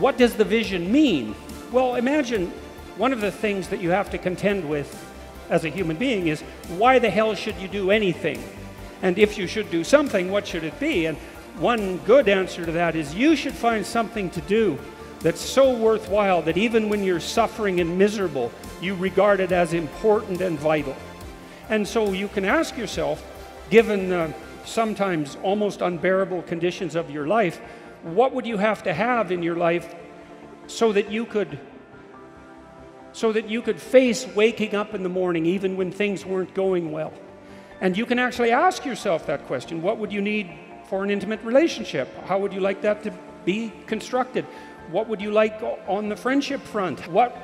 what does the vision mean? Well, imagine one of the things that you have to contend with as a human being is, why the hell should you do anything? And if you should do something, what should it be? And one good answer to that is, you should find something to do that's so worthwhile that even when you're suffering and miserable, you regard it as important and vital. And so you can ask yourself, given sometimes almost unbearable conditions of your life, what would you have to have in your life so that you could face waking up in the morning even when things weren't going well? And you can actually ask yourself that question. What would you need for an intimate relationship? How would you like that to be constructed? What would you like on the friendship front? What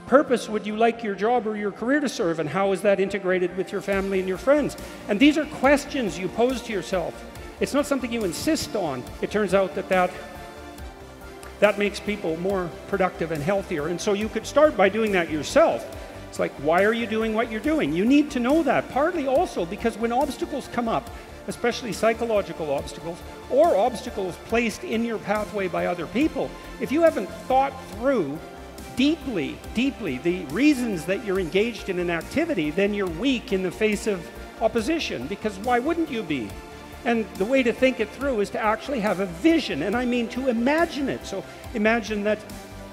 purpose would you like your job or your career to serve, and how is that integrated with your family and your friends? And these are questions you pose to yourself. It's not something you insist on. It turns out that makes people more productive and healthier. And so you could start by doing that yourself. It's like, why are you doing what you're doing? You need to know that, partly also because when obstacles come up, especially psychological obstacles, or obstacles placed in your pathway by other people, if you haven't thought through deeply the reasons that you're engaged in an activity, then you're weak in the face of opposition, because why wouldn't you be? And the way to think it through is to actually have a vision, and I mean to imagine it. So imagine that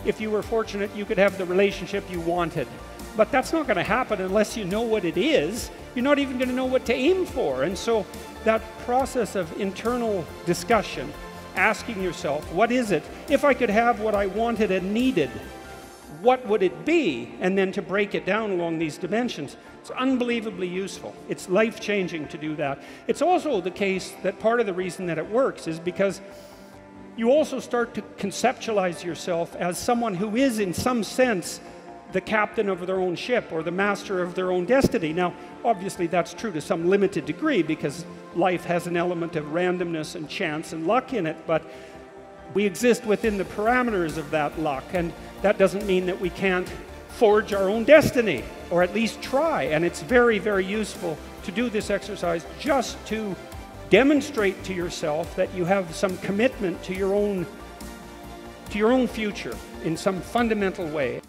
if you were fortunate, you could have the relationship you wanted. But that's not going to happen unless you know what it is. You're not even going to know what to aim for. And so that process of internal discussion, asking yourself, what is it? If I could have what I wanted and needed, what would it be? And then to break it down along these dimensions. It's unbelievably useful. It's life-changing to do that. It's also the case that part of the reason that it works is because you also start to conceptualize yourself as someone who is, in some sense, the captain of their own ship or the master of their own destiny. Now, obviously that's true to some limited degree because life has an element of randomness and chance and luck in it, but we exist within the parameters of that luck, and that doesn't mean that we can't forge our own destiny, or at least try. And it's very, very useful to do this exercise just to demonstrate to yourself that you have some commitment to your own future in some fundamental way.